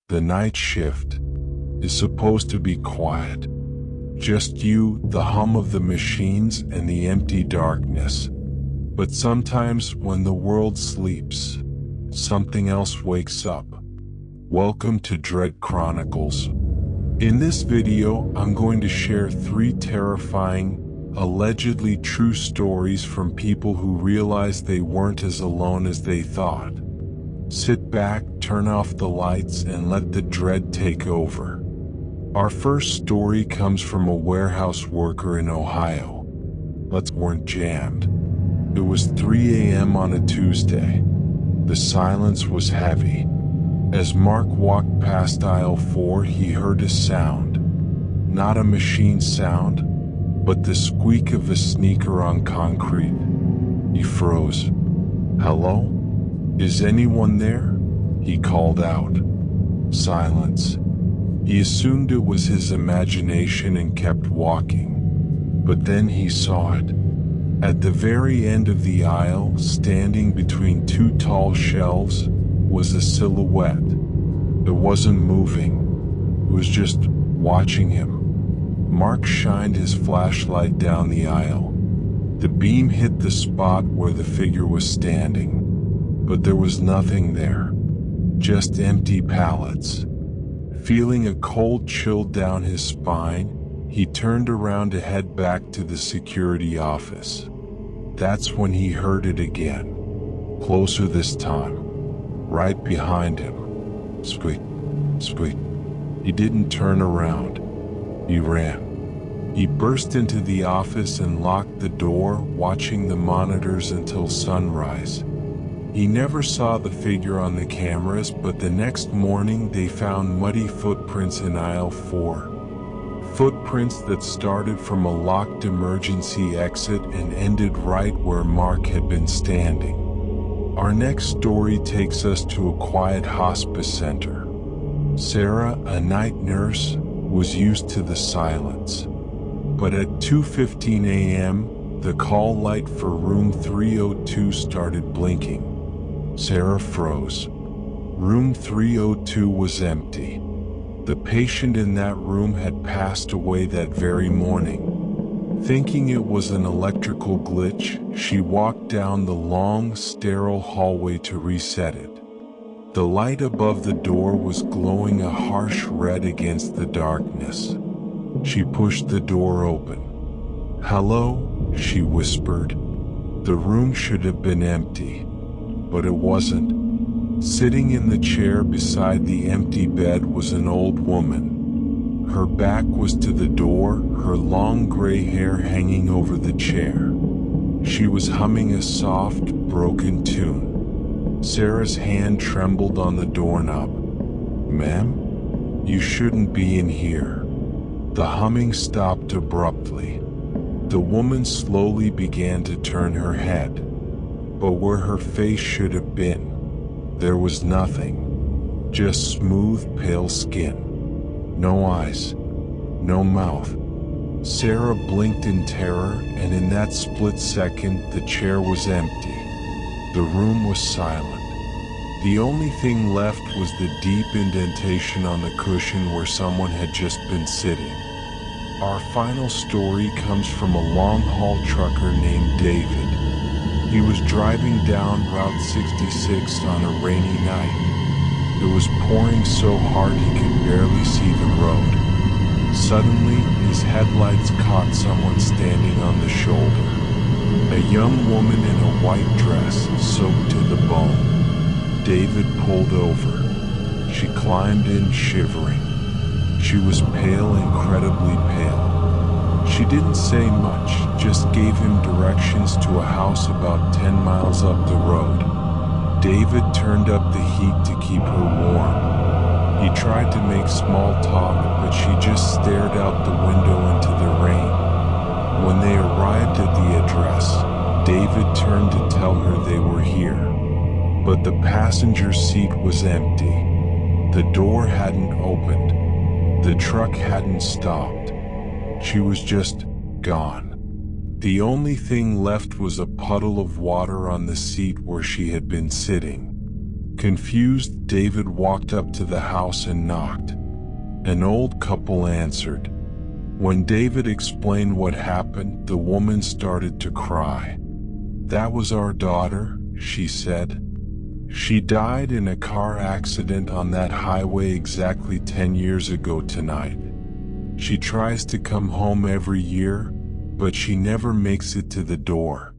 The night shift is supposed to be quiet. Just you, the hum of the machines, and the empty darkness. But sometimes when the world sleeps, something else wakes up. Welcome to Dread Chronicles. In this video, I'm going to share 3 terrifying, allegedly true stories from people who realized they weren't as alone as they thought. Sit back, turn off the lights, and let the dread take over. Our first story comes from a warehouse worker in Ohio. Let's weren't jammed. It was 3 a.m. on a Tuesday. The silence was heavy. As Mark walked past aisle 4, he heard a sound. Not a machine sound, but the squeak of a sneaker on concrete. He froze. "Hello? Is anyone there?" he called out. Silence. He assumed it was his imagination and kept walking. But then he saw it. At the very end of the aisle, standing between 2 tall shelves, was a silhouette. It wasn't moving. It was just watching him. Mark shined his flashlight down the aisle. The beam hit the spot where the figure was standing. But there was nothing there. Just empty pallets. Feeling a cold chill down his spine, he turned around to head back to the security office. That's when he heard it again. Closer this time. Right behind him. Squeak, squeak. He didn't turn around. He ran. He burst into the office and locked the door, watching the monitors until sunrise. He never saw the figure on the cameras, but the next morning they found muddy footprints in aisle 4. Footprints that started from a locked emergency exit and ended right where Mark had been standing. Our next story takes us to a quiet hospice center. Sarah, a night nurse, was used to the silence. But at 2:15 a.m., the call light for room 302 started blinking. Sarah froze. Room 302 was empty. The patient in that room had passed away that very morning. Thinking it was an electrical glitch, she walked down the long, sterile hallway to reset it. The light above the door was glowing a harsh red against the darkness. She pushed the door open. "Hello," she whispered. The room should have been empty. But it wasn't. Sitting in the chair beside the empty bed was an old woman. Her back was to the door, her long gray hair hanging over the chair. She was humming a soft, broken tune. Sarah's hand trembled on the doorknob. "Ma'am, you shouldn't be in here." The humming stopped abruptly. The woman slowly began to turn her head. But where her face should have been, there was nothing. Just smooth, pale skin. No eyes. No mouth. Sarah blinked in terror, and in that split second, the chair was empty. The room was silent. The only thing left was the deep indentation on the cushion where someone had just been sitting. Our final story comes from a long-haul trucker named David. He was driving down Route 66 on a rainy night. It was pouring so hard he could barely see the road. Suddenly, his headlights caught someone standing on the shoulder. A young woman in a white dress, soaked to the bone. David pulled over. She climbed in, shivering. She was pale, incredibly pale. She didn't say much, just gave him directions to a house about 10 miles up the road. David turned up the heat to keep her warm. He tried to make small talk, but she just stared out the window into the rain. When they arrived at the address, David turned to tell her they were here. But the passenger seat was empty. The door hadn't opened. The truck hadn't stopped. She was just gone. The only thing left was a puddle of water on the seat where she had been sitting. Confused, David walked up to the house and knocked. An old couple answered. When David explained what happened, the woman started to cry. "That was our daughter," she said. "She died in a car accident on that highway exactly 10 years ago tonight. She tries to come home every year, but she never makes it to the door.